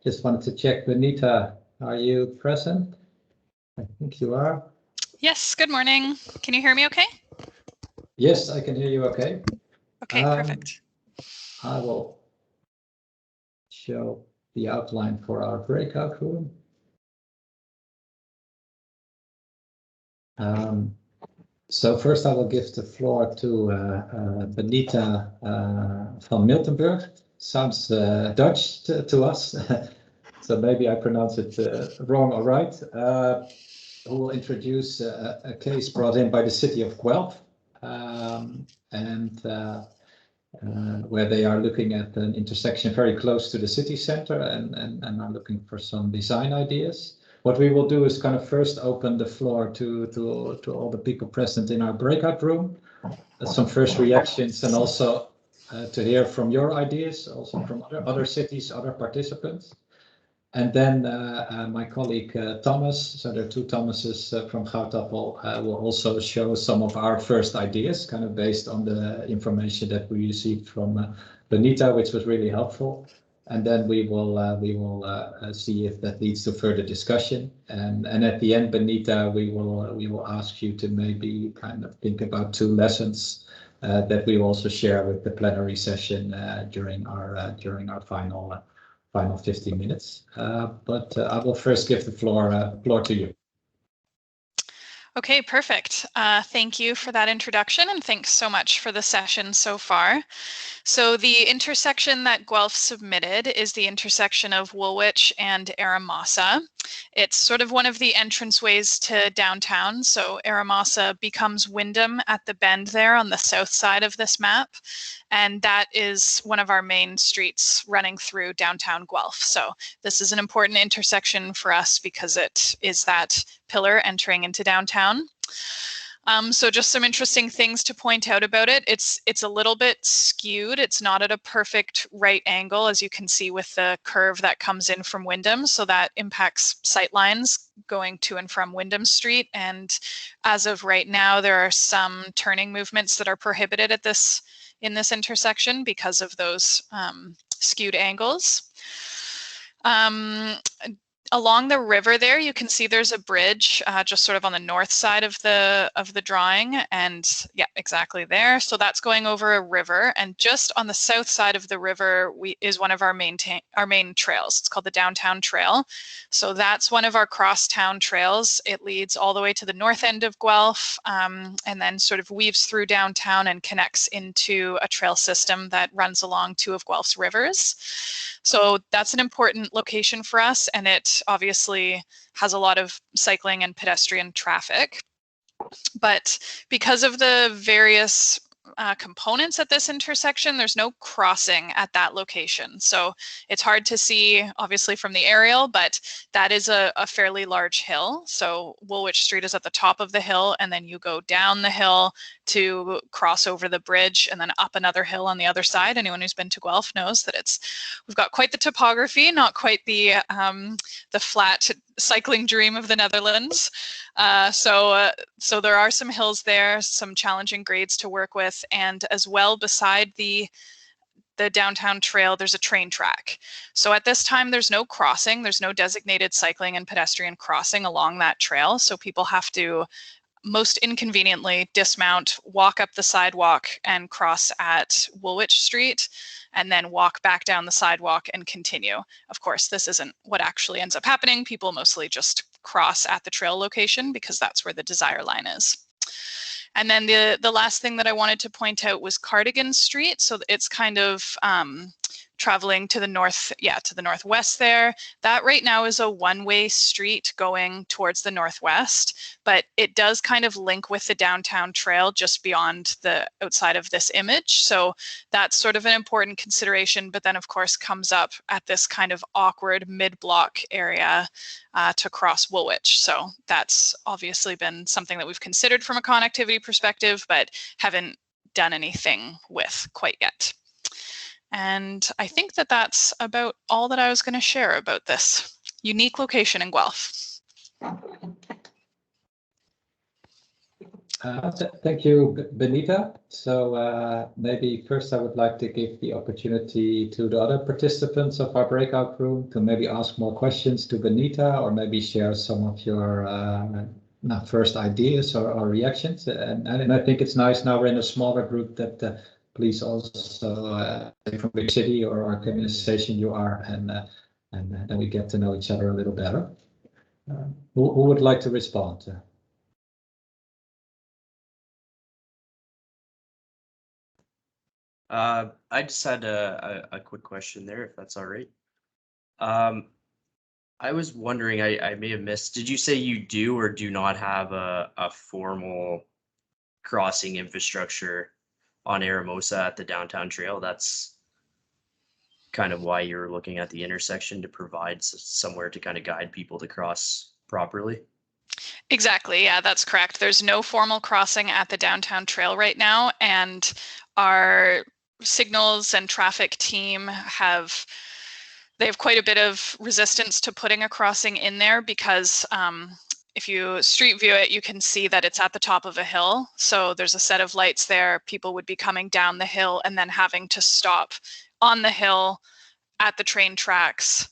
Just wanted to check, Benita, are you present? I think you are. Yes, good morning. Can you hear me okay? Yes, I can hear you okay. Okay, perfect. I will show the outline for our breakout room. So first I will give the floor to Benita van Miltenburg. Sounds Dutch to us, so maybe I pronounce it wrong or right. Who will introduce a case brought in by the city of Guelph, where they are looking at an intersection very close to the city center and are looking for some design ideas. What we will do is kind of first open the floor to all the people present in our breakout room, some first reactions, and also to hear from your ideas, also from other cities, other participants. And then my colleague Thomas, so there are two Thomases from Goudappel, will also show some of our first ideas, kind of based on the information that we received from Benita, which was really helpful. And then we will see if that leads to further discussion. And at the end, Benita, we will ask you to maybe kind of think about two lessons that we will also share with the plenary session during our final 15 minutes. But I will first give the floor to you. Okay, perfect. Thank you for that introduction, and thanks so much for the session so far. So the intersection that Guelph submitted is the intersection of Woolwich and Aramasa. It's sort of one of the entranceways to downtown. So Aramasa becomes Wyndham at the bend there on the south side of this map. And that is one of our main streets running through downtown Guelph. So this is an important intersection for us because it is that pillar entering into downtown. So just some interesting things to point out about it. It's a little bit skewed. It's not at a perfect right angle, as you can see with the curve that comes in from Wyndham. So that impacts sight lines going to and from Wyndham Street. And as of right now, there are some turning movements that are prohibited at in this intersection because of those skewed angles. Along the river there, you can see there's a bridge just sort of on the north side of the drawing, and yeah, exactly there. So that's going over a river, and just on the south side of the river is one of our main trails. It's called the Downtown Trail. So that's one of our crosstown trails. It leads all the way to the north end of Guelph, and then sort of weaves through downtown and connects into a trail system that runs along two of Guelph's rivers. So that's an important location for us, and it obviously has a lot of cycling and pedestrian traffic. But because of the various components at this intersection, there's no crossing at that location. So it's hard to see, obviously, from the aerial, but that is a fairly large hill. So Woolwich Street is at the top of the hill, and then you go down the hill to cross over the bridge and then up another hill on the other side. Anyone who's been to Guelph knows that we've got quite the topography, not quite the flat cycling dream of the Netherlands. So there are some hills there, some challenging grades to work with, and as well beside the downtown trail, there's a train track. So at this time, there's no crossing, there's no designated cycling and pedestrian crossing along that trail. So people have to most inconveniently dismount, walk up the sidewalk and cross at Woolwich Street, and then walk back down the sidewalk and continue. Of course, this isn't what actually ends up happening. People mostly just cross at the trail location because that's where the desire line is. And then the last thing that I wanted to point out was Cardigan Street. So it's kind of traveling to the northwest there. That right now is a one-way street going towards the northwest, but it does kind of link with the downtown trail just beyond the outside of this image. So that's sort of an important consideration, but then of course comes up at this kind of awkward mid-block area to cross Woolwich. So that's obviously been something that we've considered from a connectivity perspective, but haven't done anything with quite yet. And I think that that's about all that I was going to share about this unique location in Guelph. Thank you, Benita. So maybe first I would like to give the opportunity to the other participants of our breakout room to maybe ask more questions to Benita, or maybe share some of your first ideas or reactions. And I think it's nice now we're in a smaller group that please also say from which city or organization you are, and then we get to know each other a little better. Who would like to respond? I just had a quick question there, if that's all right. I was wondering, I may have missed, did you say you do or do not have a formal crossing infrastructure on Aramosa at the downtown trail? That's kind of why you're looking at the intersection, to provide somewhere to kind of guide people to cross properly? Exactly. Yeah, that's correct. There's no formal crossing at the downtown trail right now, and our signals and traffic team have quite a bit of resistance to putting a crossing in there because if you street view it, you can see that it's at the top of a hill. So there's a set of lights there. People would be coming down the hill and then having to stop on the hill at the train tracks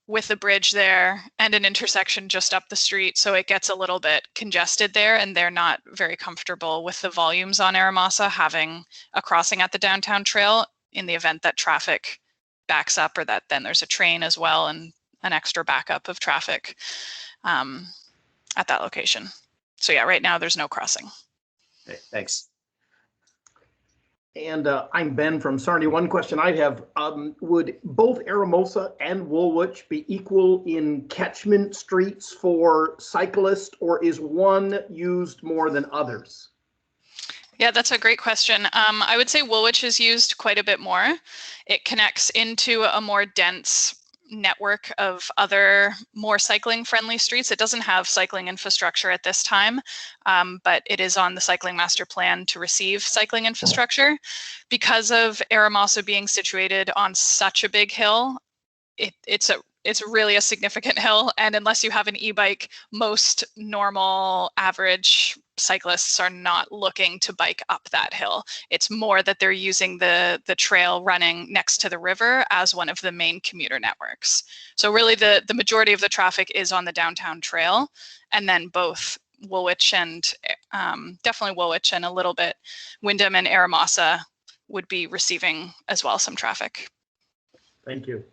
with a bridge there and an intersection just up the street. So it gets a little bit congested there, and they're not very comfortable with the volumes on Aramosa having a crossing at the downtown trail in the event that traffic backs up, or that then there's a train as well and an extra backup of traffic at that location. So yeah, right now there's no crossing. Okay, thanks. And I'm Ben from Sarnia. One question I have, would both Aramosa and Woolwich be equal in catchment streets for cyclists, or is one used more than others? Yeah, that's a great question. I would say Woolwich is used quite a bit more. It connects into a more dense network of other more cycling friendly streets. It doesn't have cycling infrastructure at this time, but it is on the cycling master plan to receive cycling infrastructure. Because of Aramosa being situated on such a big hill, it's really a significant hill, and unless you have an e-bike, most normal average cyclists are not looking to bike up that hill. It's more that they're using the trail running next to the river as one of the main commuter networks. So really the majority of the traffic is on the downtown trail, and then both Woolwich and definitely Woolwich and a little bit Wyndham and Aramosa would be receiving as well some traffic. Thank you.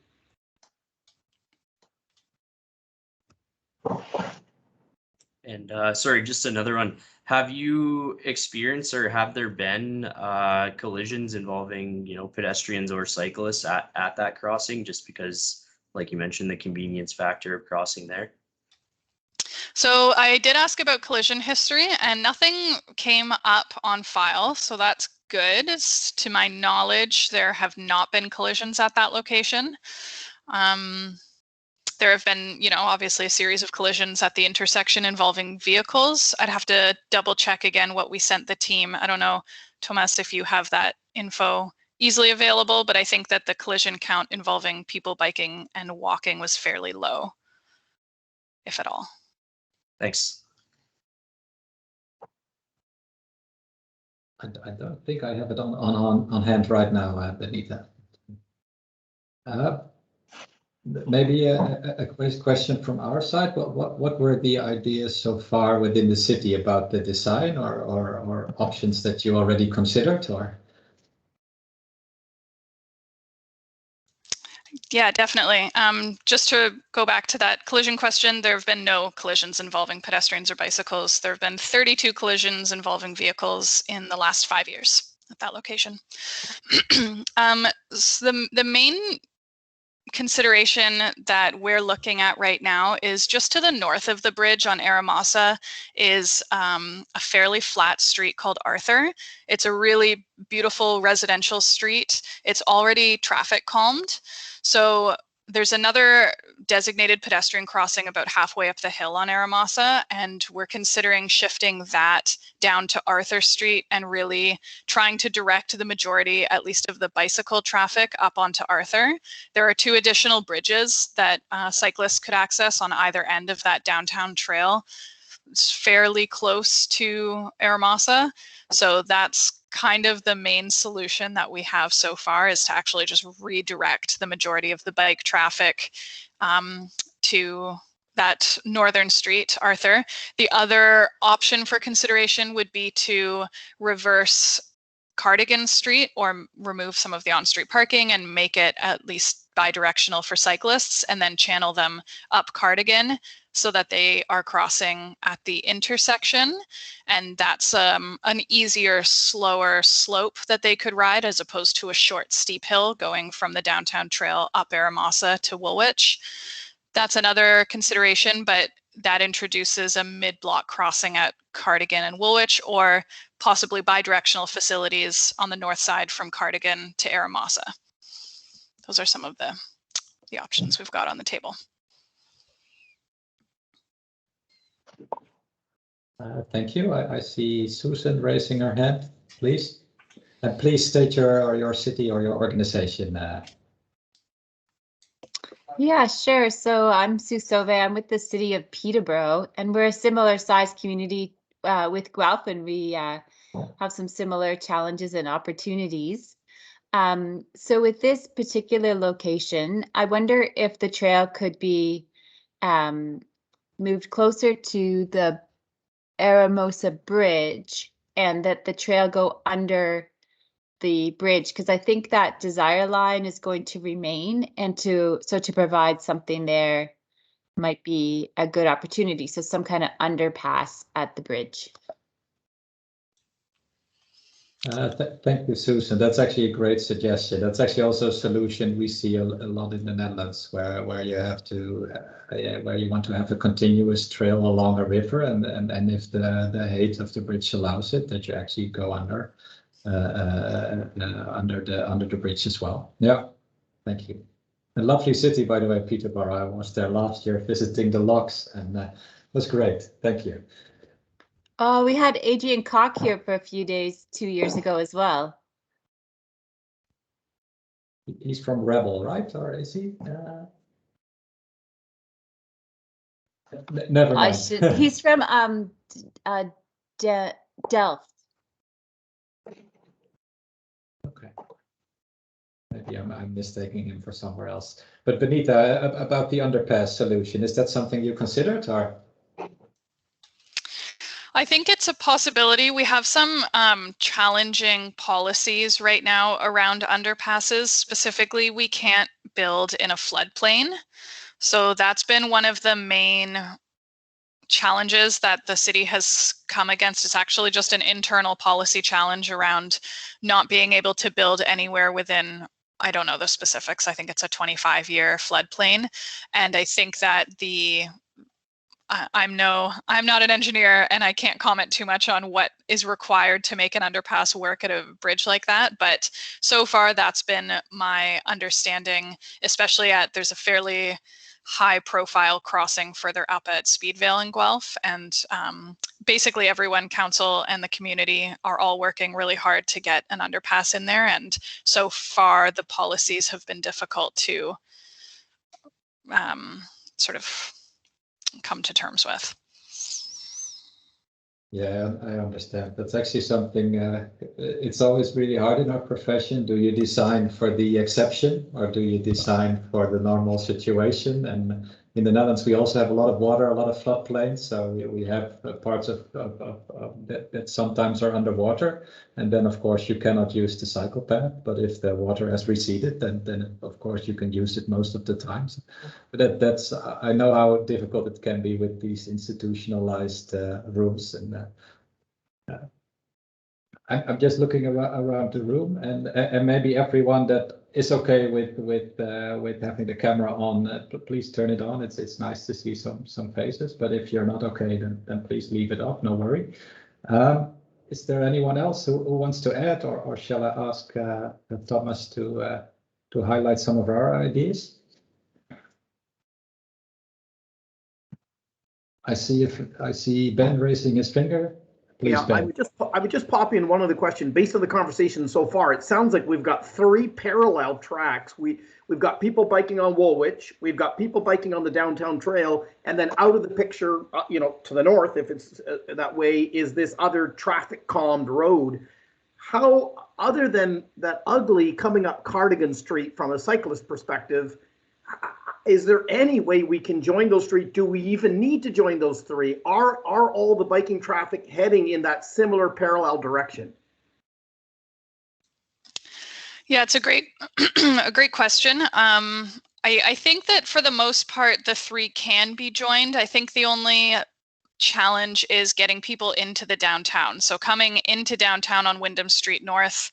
And sorry, just another one. Have you experienced, or have there been collisions involving, pedestrians or cyclists at that crossing, just because, like you mentioned, the convenience factor of crossing there? So I did ask about collision history, and nothing came up on file, so that's good. To my knowledge, there have not been collisions at that location. There have been, obviously a series of collisions at the intersection involving vehicles. I'd have to double check again what we sent the team. I don't know, Thomas, if you have that info easily available, but I think that the collision count involving people biking and walking was fairly low, if at all. Thanks. I don't think I have it on hand right now, Benita. Maybe a question from our side. What were the ideas so far within the city about the design, or options that you already considered? Or yeah, definitely. Just to go back to that collision question, there have been no collisions involving pedestrians or bicycles. There have been 32 collisions involving vehicles in the last 5 years at that location. So the main consideration that we're looking at right now is just to the north of the bridge on Aramosa is a fairly flat street called Arthur. It's a really beautiful residential street. It's already traffic calmed. So there's another designated pedestrian crossing about halfway up the hill on Aramosa, and we're considering shifting that down to Arthur Street and really trying to direct the majority, at least of the bicycle traffic, up onto Arthur. There are 2 additional bridges that cyclists could access on either end of that downtown trail. fairly close to Aramasa. So that's kind of the main solution that we have so far, is to actually just redirect the majority of the bike traffic to that northern street, Arthur. The other option for consideration would be to reverse Cardigan Street or remove some of the on-street parking and make it at least bi-directional for cyclists, and then channel them up Cardigan so that they are crossing at the intersection. And that's an easier, slower slope that they could ride, as opposed to a short, steep hill going from the downtown trail up Aramasa to Woolwich. That's another consideration, but that introduces a mid-block crossing at Cardigan and Woolwich, or possibly bi-directional facilities on the north side from Cardigan to Aramasa. Those are some of the options we've got on the table. Thank you. I see Susan raising her hand, please. And please state your city or your organization. Yeah, sure. So I'm Sue Sauve. I'm with the city of Peterborough, and we're a similar sized community with Guelph, and we have some similar challenges and opportunities. So with this particular location, I wonder if the trail could be moved closer to the Aramosa Bridge, and that the trail go under the bridge, because I think that desire line is going to remain, and to provide something there might be a good opportunity. So some kind of underpass at the bridge. Thank you, Susan. That's actually a great suggestion. That's actually also a solution we see a lot in the Netherlands, where you have to where you want to have a continuous trail along a river, and if the height of the bridge allows it, that you actually go under the bridge as well. Yeah, thank you. A lovely city, by the way, Peterborough. I was there last year visiting the locks, and it was great. Thank you. Oh, we had Adrian Koch here for a few days 2 years ago as well. He's from Rebel, right? Or is he? Never mind. He's from Delft. Okay. Maybe I'm mistaking him for somewhere else. But Benita, about the underpass solution, is that something you considered, or? I think it's a possibility. We have some challenging policies right now around underpasses. Specifically, we can't build in a floodplain. So that's been one of the main challenges that the city has come against. It's actually just an internal policy challenge around not being able to build anywhere within, I don't know the specifics, I think it's a 25-year floodplain. And I think that I'm not an engineer, and I can't comment too much on what is required to make an underpass work at a bridge like that. But so far, that's been my understanding, especially there's a fairly high profile crossing further up at Speedvale in Guelph. And basically everyone, council and the community, are all working really hard to get an underpass in there. And so far, the policies have been difficult to sort of come to terms with. Yeah, I understand. That's actually something, it's always really hard in our profession. Do you design for the exception, or do you design for the normal situation? And in the Netherlands, we also have a lot of water, a lot of floodplains. So we have parts of that sometimes are underwater. And then, of course, you cannot use the cycle path. But if the water has receded, then of course, you can use it most of the times. But that's I know how difficult it can be with these institutionalized rules. And I'm just looking around the room, and maybe everyone that is okay with having the camera on, please turn it on. It's nice to see some faces. But if you're not okay, then please leave it off. No worry. Is there anyone else who wants to add, or shall I ask Thomas to highlight some of our ideas? I see Ben raising his finger. Please, Yeah, I Ben. would just pop in one other question. Based on the conversation so far, it sounds like we've got 3 parallel tracks. We've got people biking on Woolwich, we've got people biking on the downtown trail, and then out of the picture, to the north, if it's that way, is this other traffic calmed road. How, other than that ugly coming up Cardigan Street from a cyclist perspective, is there any way we can join those 3? Do we even need to join those 3? Are all the biking traffic heading in that similar parallel direction? Yeah, it's a great a great question. I think that for the most part, the 3 can be joined. I think the only challenge is getting people into the downtown. So coming into downtown on Wyndham Street North,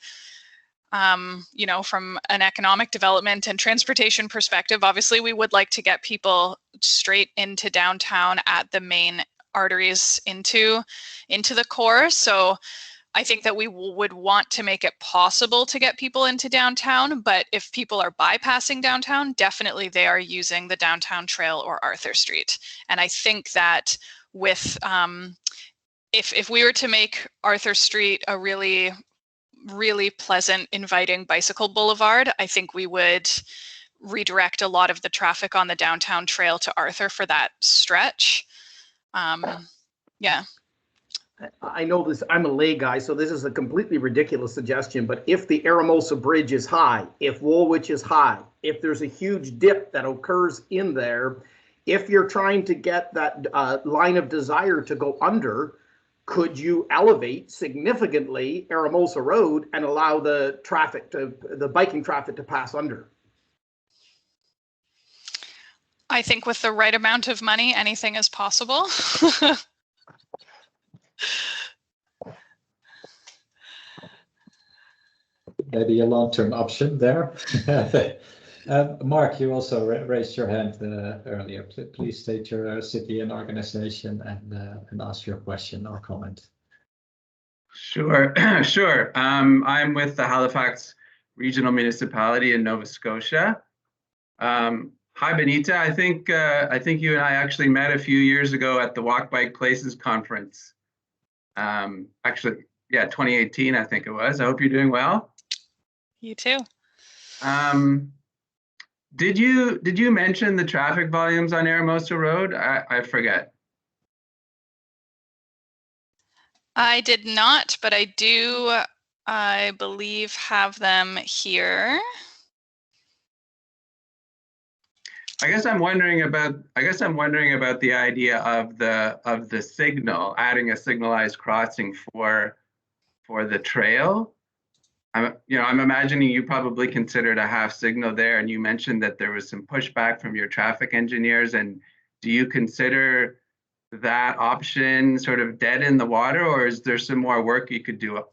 from an economic development and transportation perspective, obviously we would like to get people straight into downtown at the main arteries into the core. So I think that we would want to make it possible to get people into downtown, but if people are bypassing downtown, definitely they are using the downtown trail or Arthur Street. And I think that with if we were to make Arthur Street a really pleasant, inviting bicycle boulevard, I think we would redirect a lot of the traffic on the downtown trail to Arthur for that stretch. Yeah. I know this, I'm a lay guy, so this is a completely ridiculous suggestion, but if the Aramosa Bridge is high, if Woolwich is high, if there's a huge dip that occurs in there, if you're trying to get that line of desire to go under, could you elevate significantly Aramosa Road and allow the biking traffic to pass under? I think with the right amount of money, anything is possible. Maybe a long-term option there. Mark, you also raised your hand earlier. Please state your city and organization and ask your question or comment. Sure, sure. I'm with the Halifax Regional Municipality in Nova Scotia. Hi, Benita. I think you and I actually met a few years ago at the Walk Bike Places conference. Actually, yeah, 2018, I think it was. I hope you're doing well. You too. Did you mention the traffic volumes on Aramosa Road? I forget. I did not, but I do, I believe, have them here. I guess I'm wondering about the idea of the signal, adding a signalized crossing for the trail. I'm imagining you probably considered a half signal there, and you mentioned that there was some pushback from your traffic engineers. And do you consider that option sort of dead in the water, or is there some more work you could do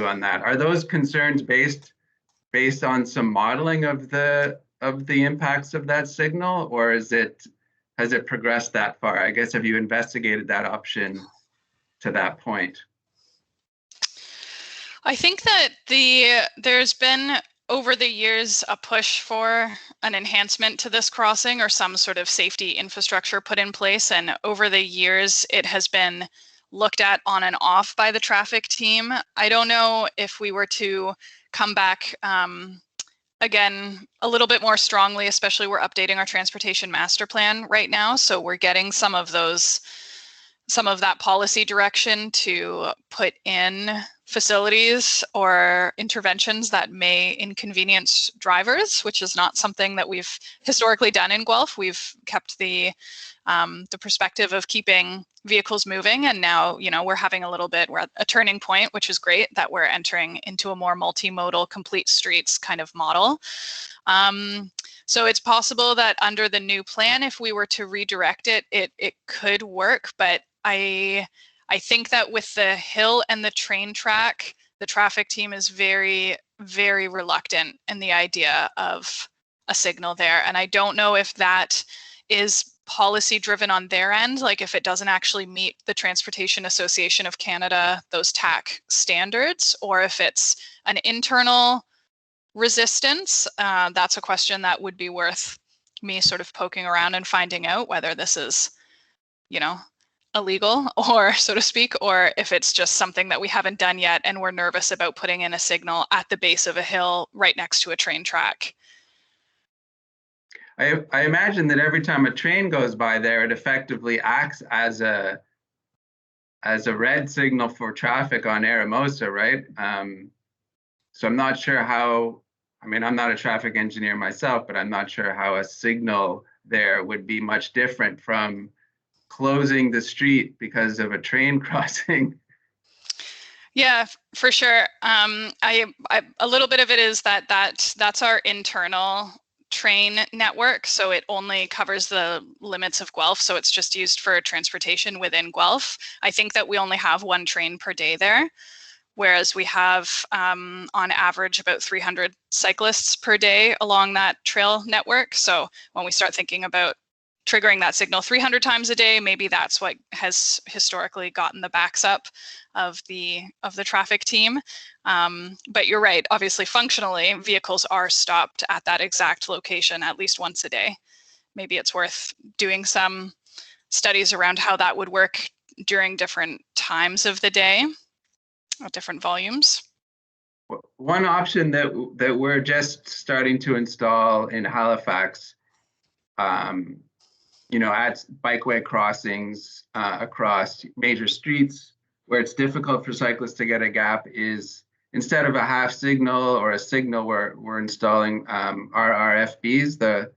on that? Are those concerns based on some modeling of the impacts of that signal, or has it progressed that far? I guess, have you investigated that option to that point? I think that there's been over the years a push for an enhancement to this crossing or some sort of safety infrastructure put in place, and over the years it has been looked at on and off by the traffic team. I don't know if we were to come back again a little bit more strongly, especially we're updating our transportation master plan right now, so we're getting some of that policy direction to put in facilities or interventions that may inconvenience drivers, which is not something that we've historically done in Guelph. We've kept the perspective of keeping vehicles moving, and now we're at a turning point, which is great that we're entering into a more multimodal complete streets kind of model. So it's possible that under the new plan, if we were to redirect it, it could work, but I think that with the hill and the train track, the traffic team is very, very reluctant in the idea of a signal there. And I don't know if that is policy driven on their end, like if it doesn't actually meet the Transportation Association of Canada, those TAC standards, or if it's an internal resistance. That's a question that would be worth me sort of poking around and finding out whether this is, illegal, or so to speak, or if it's just something that we haven't done yet and we're nervous about putting in a signal at the base of a hill right next to a train track. I imagine that every time a train goes by there, it effectively acts as a red signal for traffic on Eramosa, right? So I'm not sure how, I mean, I'm not a traffic engineer myself, but I'm not sure how a signal there would be much different from closing the street because of a train crossing. Yeah, for sure. A little bit of it is that's our internal train network, so it only covers the limits of Guelph, so it's just used for transportation within Guelph. I think that we only have one train per day there, whereas we have on average about 300 cyclists per day along that trail network. So when we start thinking about triggering that signal 300 times a day, maybe that's what has historically gotten the backs up of the traffic team. But you're right, obviously functionally vehicles are stopped at that exact location at least once a day. Maybe it's worth doing some studies around how that would work during different times of the day at different volumes. One option that we're just starting to install in Halifax, you know, at bikeway crossings across major streets where it's difficult for cyclists to get a gap, is instead of a half signal or a signal, we're installing RRFBs, the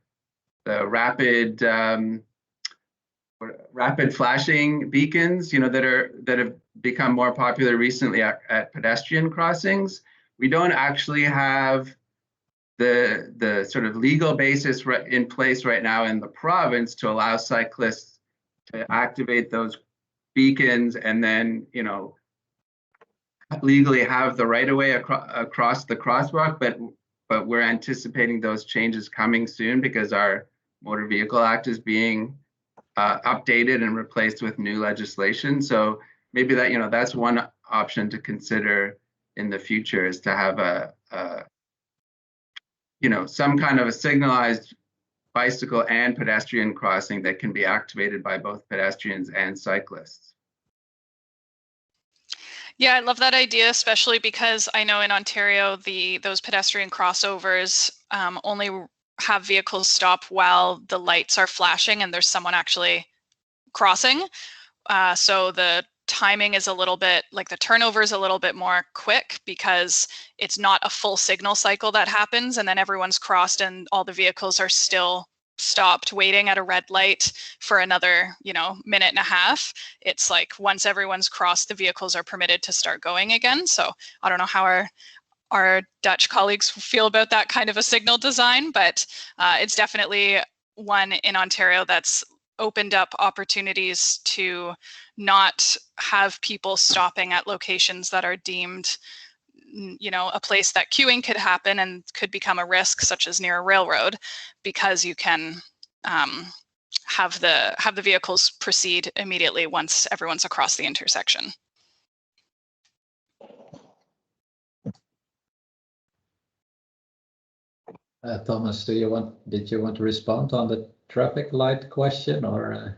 rapid flashing beacons, you know, that have become more popular recently at pedestrian crossings. We don't actually have the sort of legal basis in place right now in the province to allow cyclists to activate those beacons and then, you know, legally have the right of way across the crosswalk. But we're anticipating those changes coming soon because our Motor Vehicle Act is being updated and replaced with new legislation. So maybe that, you know, that's one option to consider in the future, is to have a you know, some kind of a signalized bicycle and pedestrian crossing that can be activated by both pedestrians and cyclists. Yeah, I love that idea, especially because I know in Ontario, those pedestrian crossovers only have vehicles stop while the lights are flashing and there's someone actually crossing. So the timing is a little bit, like the turnover is a little bit more quick because it's not a full signal cycle that happens and then everyone's crossed and all the vehicles are still stopped waiting at a red light for another, you know, minute and a half. It's like once everyone's crossed, the vehicles are permitted to start going again. So I don't know how our Dutch colleagues feel about that kind of a signal design, but it's definitely one in Ontario that's opened up opportunities to not have people stopping at locations that are deemed, you know, a place that queuing could happen and could become a risk, such as near a railroad, because you can have the vehicles proceed immediately once everyone's across the intersection. Thomas, did you want to respond on the traffic light question, or?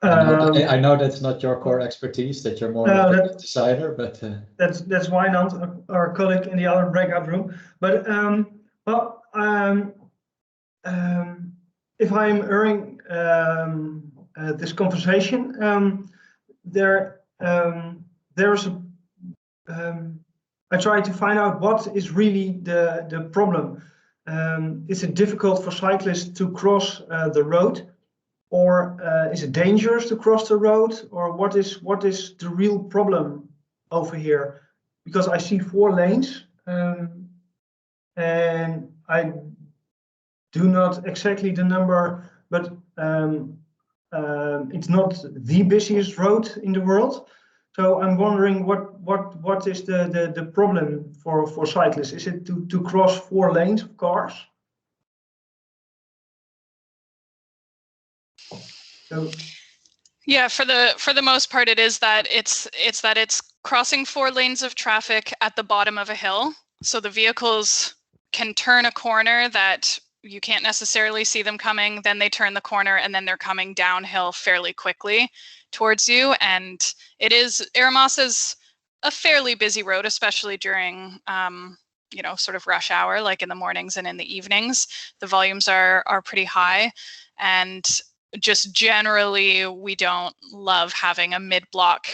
I know that's not your core expertise, that you're more of a designer, but that's why not our colleague in the other breakout room. But well, if I'm hearing this conversation, there's I try to find out what is really the problem. Is it difficult for cyclists to cross the road? Or is it dangerous to cross the road? Or what is the real problem over here? Because I see 4 lanes, and I do not exactly the number, but it's not the busiest road in the world. So I'm wondering what is the problem for cyclists? Is it to cross 4 lanes of cars? So, yeah, for the most part, it is that it's crossing 4 lanes of traffic at the bottom of a hill. So the vehicles can turn a corner that you can't necessarily see them coming, then they turn the corner and then they're coming downhill fairly quickly towards you. And Eramosa's a fairly busy road, especially during, you know, sort of rush hour, like in the mornings and in the evenings. The volumes are pretty high, and just generally we don't love having a mid-block,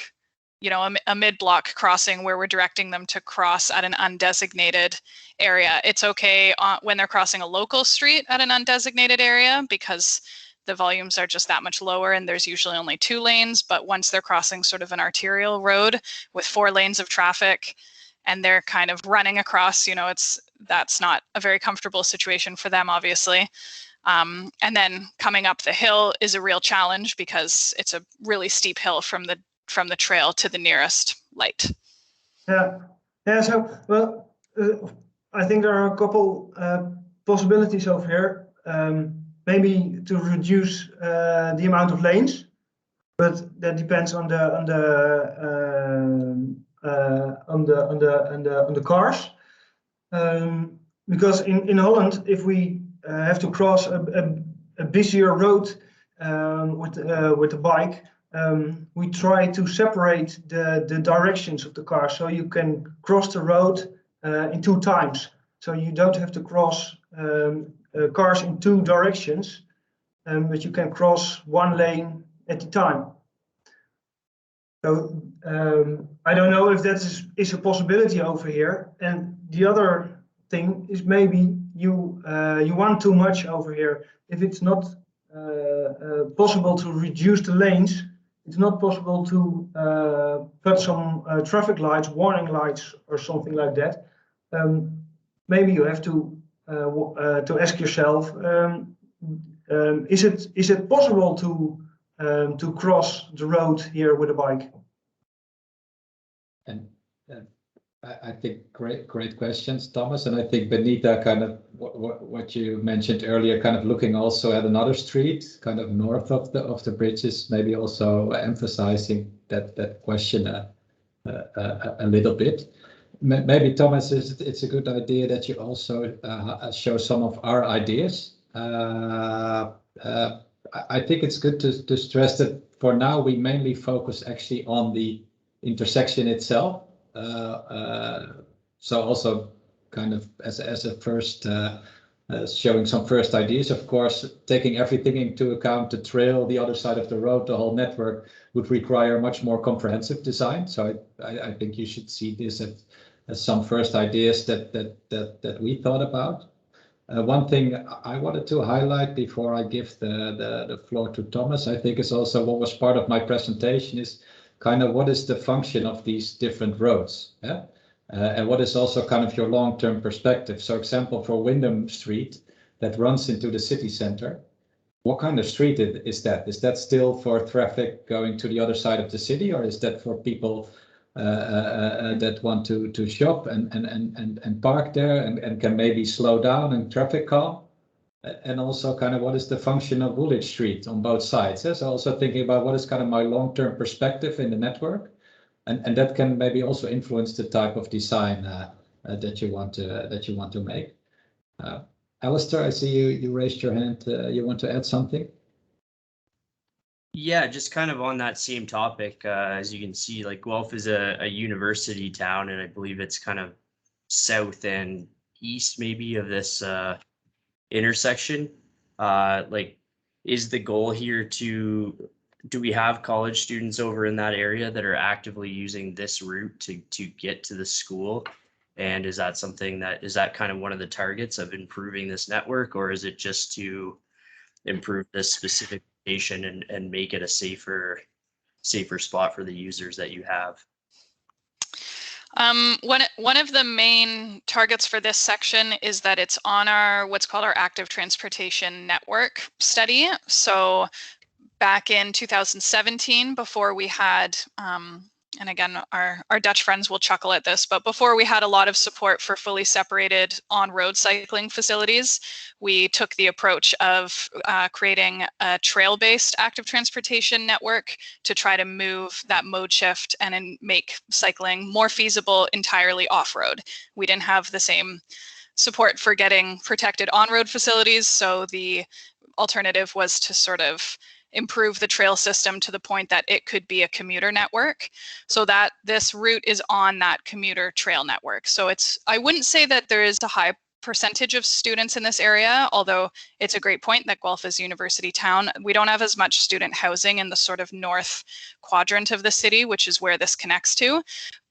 you know, a mid-block crossing where we're directing them to cross at an undesignated area. It's okay when they're crossing a local street at an undesignated area because the volumes are just that much lower and there's usually only 2 lanes. But once they're crossing sort of an arterial road with 4 lanes of traffic and they're kind of running across, you know, that's not a very comfortable situation for them, obviously. And then coming up the hill is a real challenge because it's a really steep hill from the trail to the nearest light. Yeah. So, well, I think there are a couple possibilities over here. Maybe to reduce the amount of lanes, but that depends on the cars. Because in Holland, if we have to cross a busier road with the bike, we try to separate the directions of the car, so you can cross the road in 2 times. So you don't have to cross cars in 2 directions, but you can cross 1 lane at a time. So I don't know if that is a possibility over here. And the other thing is maybe you want too much over here. If it's not possible to reduce the lanes, it's not possible to put some traffic lights, warning lights, or something like that. Maybe you have to ask yourself: is it possible to cross the road here with a bike? And I think great questions, Thomas. And I think Benita, kind of what you mentioned earlier, kind of looking also at another street, kind of north of the bridges, maybe also emphasizing that question a little bit. Maybe, Thomas, it's a good idea that you also show some of our ideas. I think it's good to stress that for now we mainly focus actually on the intersection itself. So also kind of as a first showing some first ideas. Of course, taking everything into account, the trail, the other side of the road, the whole network would require much more comprehensive design. So I think you should see this as some first ideas that we thought about. One thing I wanted to highlight before I give the floor to Thomas, I think is also what was part of my presentation is kind of what is the function of these different roads, yeah? And what is also kind of your long-term perspective. So example, for Wyndham Street that runs into the city center, what kind of street is that? Is that still for traffic going to the other side of the city, or is that for people that want to shop and park there and can maybe slow down and traffic calm? And also kind of what is the function of Woolwich Street on both sides? So also thinking about what is kind of my long-term perspective in the network, and that can maybe also influence the type of design that you want to make. Alistair, I see you raised your hand. You want to add something? Yeah, just kind of on that same topic, as you can see, like Guelph is a university town, and I believe it's kind of south and east maybe of this intersection. Like, is the goal here do we have college students over in that area that are actively using this route to get to the school? And is that something is that kind of one of the targets of improving this network, or is it just to improve this specific location and make it a safer spot for the users that you have? One of the main targets for this section is that it's on what's called our active transportation network study. So back in 2017, before we had, and again, our Dutch friends will chuckle at this, but before we had a lot of support for fully separated on-road cycling facilities, we took the approach of creating a trail-based active transportation network to try to move that mode shift and make cycling more feasible entirely off-road. We didn't have the same support for getting protected on-road facilities. So the alternative was to sort of improve the trail system to the point that it could be a commuter network, so that this route is on that commuter trail network. So I wouldn't say that there is a high percentage of students in this area, although it's a great point that Guelph is university town. We don't have as much student housing in the sort of north quadrant of the city, which is where this connects to.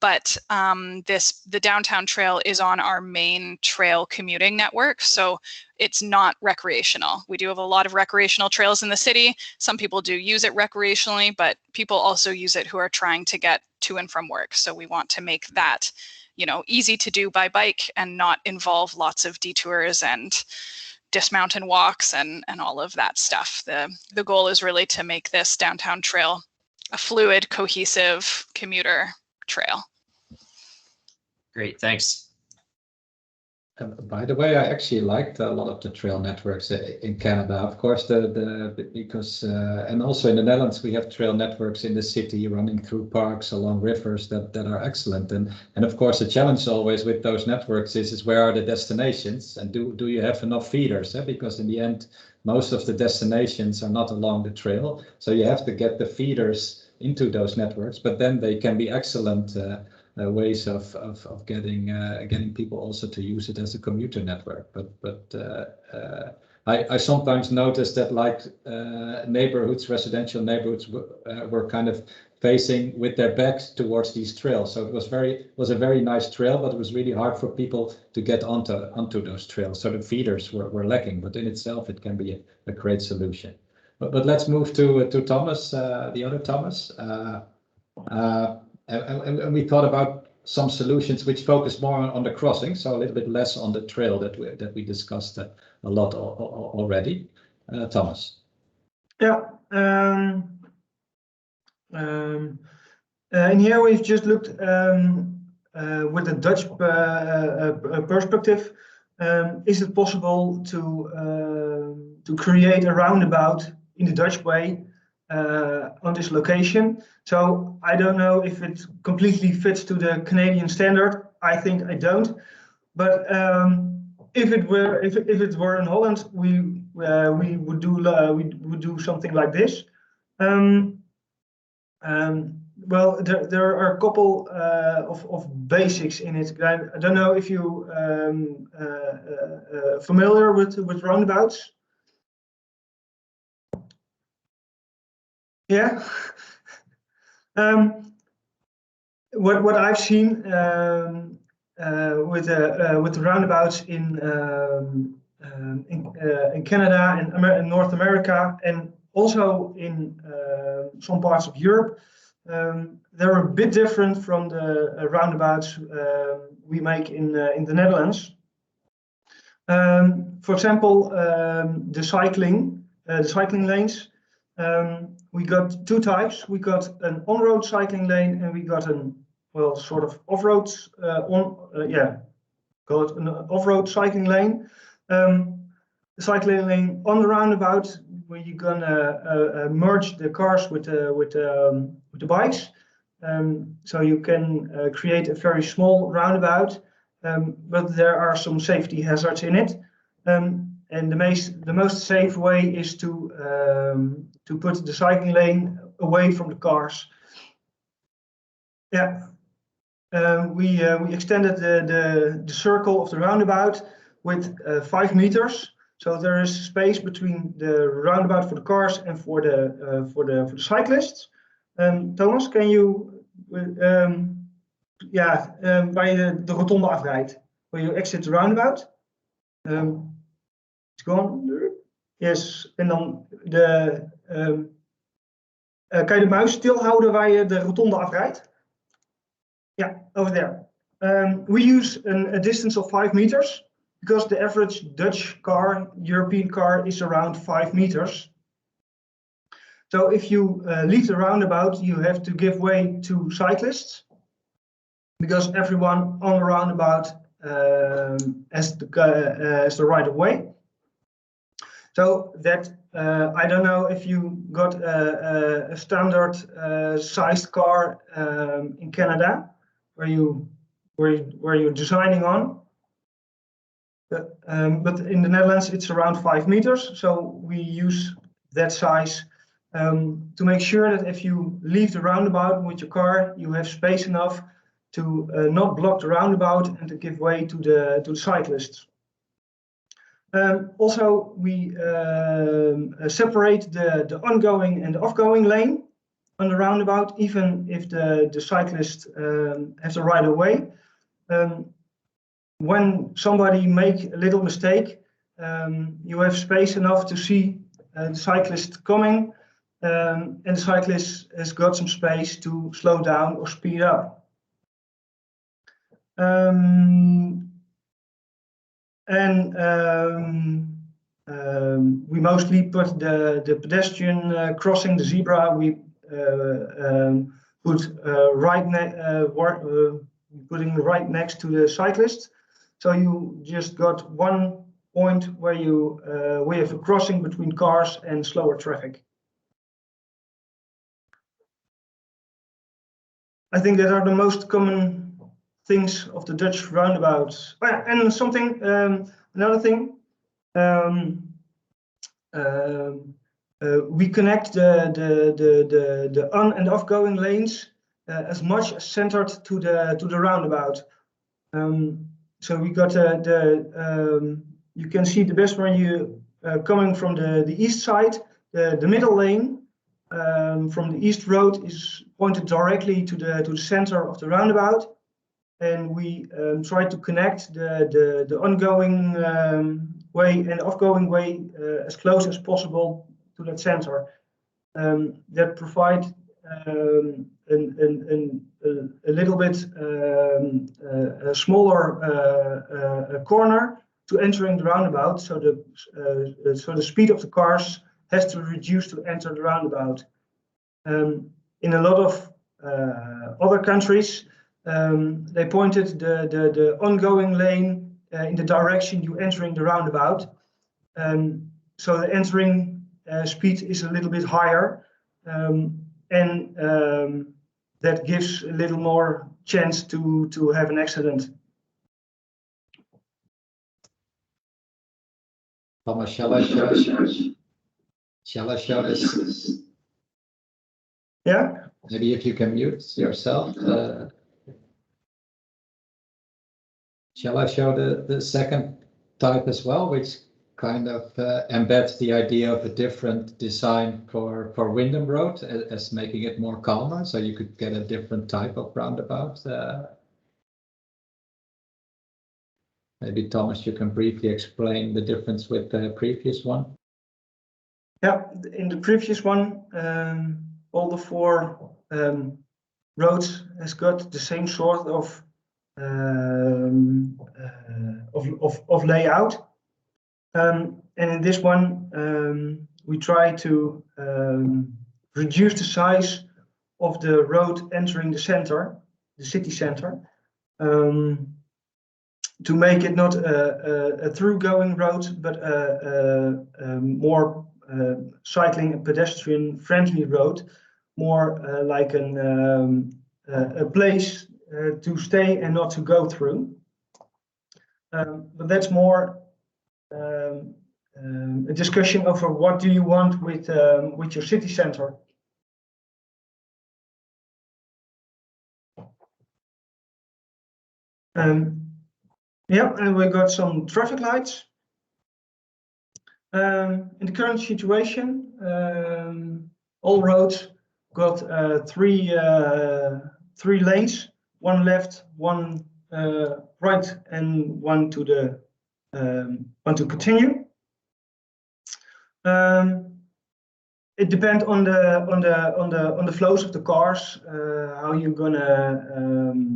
But the downtown trail is on our main trail commuting network, so it's not recreational. We do have a lot of recreational trails in the city. Some people do use it recreationally, but people also use it who are trying to get to and from work. So we want to make that, you know, easy to do by bike and not involve lots of detours and dismount and walks and all of that stuff. The goal is really to make this downtown trail a fluid, cohesive commuter trail. Great, thanks. By the way, I actually liked a lot of the trail networks in Canada. Of course, because and also in the Netherlands we have trail networks in the city running through parks along rivers that are excellent. And of course the challenge always with those networks is where are the destinations, and do you have enough feeders? Because in the end most of the destinations are not along the trail, so you have to get the feeders into those networks. But then they can be excellent ways of getting people also to use it as a commuter network. But I sometimes notice that like neighborhoods, residential neighborhoods were kind of facing with their backs towards these trails. So it was a very nice trail, but it was really hard for people to get onto those trails. So the feeders were lacking, but in itself it can be a great solution. But let's move to Thomas, the other Thomas. And we thought about some solutions which focus more on the crossing, so a little bit less on the trail that we discussed a lot already. Thomas. Yeah. In here we've just looked with the Dutch perspective. Is it possible to create a roundabout in the Dutch way on this location? So I don't know if it completely fits to the Canadian standard. I think I don't. But if it were in Holland, we would do something like this. Well, there are a couple of basics in it. I don't know if you familiar with roundabouts. Yeah. What I've seen with the roundabouts in Canada and North America, and also in some parts of Europe, they're a bit different from the roundabouts we make in the Netherlands. For example, the cycling lanes. We got two types. We got an on-road cycling lane, and we got an sort of off-road call it an off-road cycling lane. The cycling lane on the roundabout, where you're gonna merge the cars with the bikes, so you can create a very small roundabout, but there are some safety hazards in it. And the most safe way is to put the cycling lane away from the cars. Yeah, we extended the circle of the roundabout with 5 meters, so there is space between the roundabout for the cars and for the cyclists. Thomas, can you bij de rotonde afrijdt, where you exit the roundabout? Gone. Yes, en dan kan je de muis stilhouden waar je de rotonde afrijdt? Ja, over there. We use a distance of 5 meters because the average Dutch car, European car, is around 5 meters. So if you leave the roundabout, you have to give way to cyclists, because everyone on the roundabout has the right of way. So that I don't know if you got a standard sized car in Canada where you're designing on. but in the Netherlands it's around 5 meters. So we use that size to make sure that if you leave the roundabout with your car, you have space enough to not block the roundabout and to give way to the cyclists. Also, we separate the ongoing and the offgoing lane on the roundabout, even if the cyclist has the right of way. When somebody make a little mistake, you have space enough to see the cyclist coming, and the cyclist has got some space to slow down or speed up. We mostly put the pedestrian crossing the zebra. We put putting right next to the cyclist. So you just got one point where you we have a crossing between cars and slower traffic. I think that are the most common things of the Dutch roundabouts. Oh, yeah, and something, another thing, we connect the on and offgoing lanes as much as centered to the roundabout. So we got you can see the best when you coming from the east side. The middle lane from the east road is pointed directly to the center of the roundabout, and we try to connect the ongoing way and offgoing way as close as possible to that center. That provide a little bit a smaller corner to entering the roundabout, so the speed of the cars has to reduce to enter the roundabout. In a lot of other countries, they pointed the ongoing lane in the direction you entering the roundabout. So the entering speed is a little bit higher, and that gives a little more chance to have an accident. Thomas, shall I show this? Yeah. Maybe if you can mute yourself. Shall I show the second type as well, which kind of embeds the idea of a different design for Windham Road as making it more calmer, so you could get a different type of roundabout. Maybe Thomas, you can briefly explain the difference with the previous one. Yeah, in the previous one, all the four roads has got the same sort of layout, and in this one we try to reduce the size of the road entering the center, the city center, to make it not a through-going road, but a more cycling and pedestrian friendly road, more like a place to stay and not to go through. But that's more a discussion over what do you want with your city center. Yeah, and we got some traffic lights. In the current situation, all roads got three lanes, one left, one right, and one to continue. It depends on the flows of the cars, how you're gonna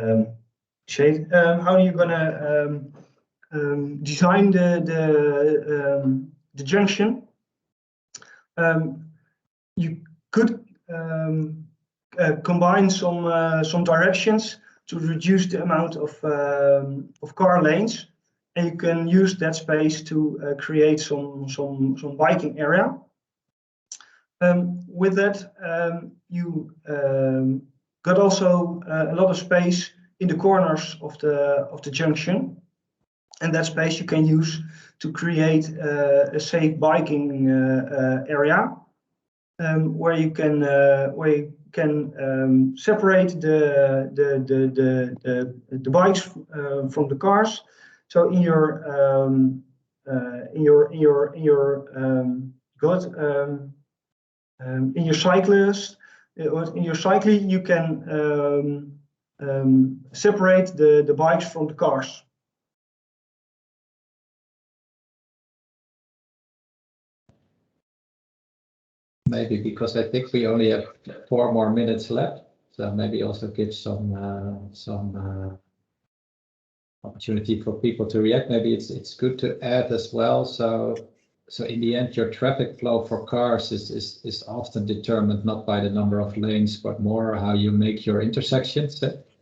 how are you gonna design the junction. You could combine some directions to reduce the amount of car lanes, and you can use that space to create some biking area. With that, you got also a lot of space in the corners of the junction, and that space you can use to create a safe biking area where you can separate the bikes from the cars. So in your cyclist, in your cycling, you can separate the bikes from the cars. Maybe because I think we only have 4 more minutes left, so maybe also give some opportunity for people to react. Maybe it's good to add as well. So in the end, your traffic flow for cars is often determined not by the number of lanes, but more how you make your intersections.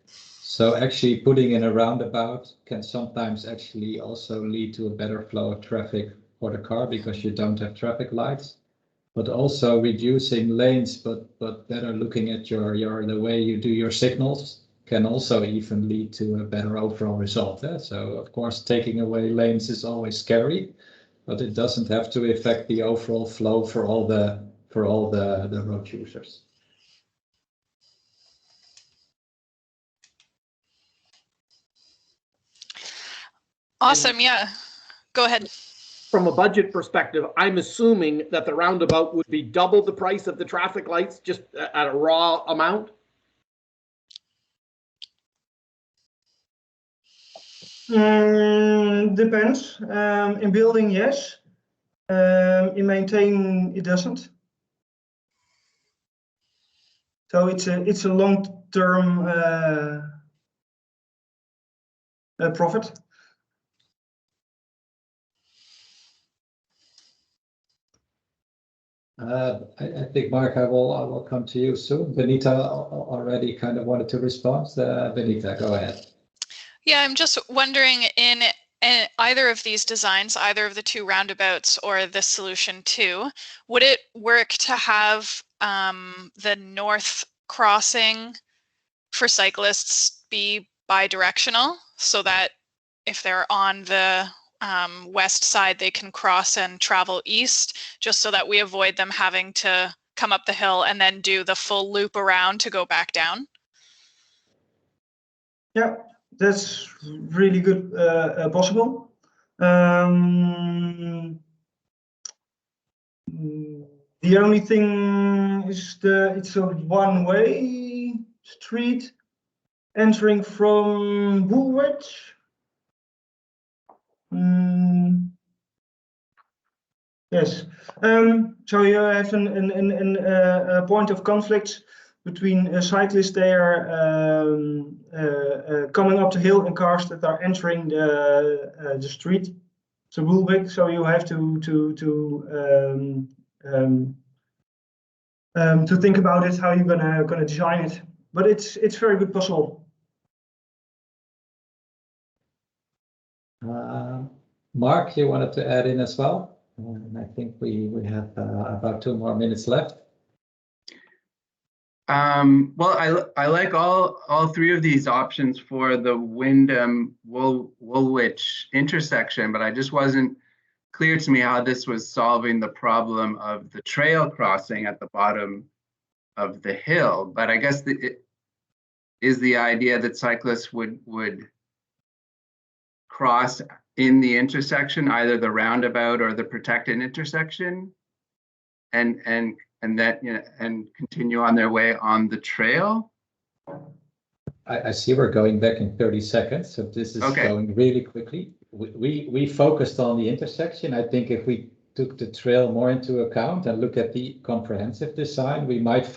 So actually putting in a roundabout can sometimes actually also lead to a better flow of traffic for the car because you don't have traffic lights. But also reducing lanes, but better looking at the way you do your signals can also even lead to a better overall result. So of course, taking away lanes is always scary, but it doesn't have to affect the overall flow for all the road users. Awesome. Yeah, go ahead. From a budget perspective, I'm assuming that the roundabout would be double the price of the traffic lights, just at a raw amount. Depends. In building, yes. In maintain, it doesn't. So it's a long-term profit. I think, Mark, I will come to you soon. Benita already kind of wanted to respond. Benita, go ahead. Yeah, I'm just wondering in either of these designs, either of the 2 roundabouts or this solution 2, would it work to have the north crossing for cyclists be bi-directional so that if they're on the west side, they can cross and travel east, just so that we avoid them having to come up the hill and then do the full loop around to go back down? Yeah, that's really good, possible. The only thing is it's a one-way street entering from Woolwich. Yes. So you have a point of conflict between cyclists there coming up the hill and cars that are entering the street, so Woolwich. So you have to think about it, how you're gonna design it. But it's very good possible. Mark, you wanted to add in as well? And I think we have about 2 more minutes left. Well, I like all 3 of these options for the Wyndham Woolwich intersection, but I just wasn't clear to me how this was solving the problem of the trail crossing at the bottom of the hill. But I guess it is the idea that cyclists would cross in the intersection, either the roundabout or the protected intersection, and that, you know, and continue on their way on the trail. I see we're going back in 30 seconds, so this is going really quickly. We focused on the intersection. I think if we took the trail more into account and look at the comprehensive design, we might find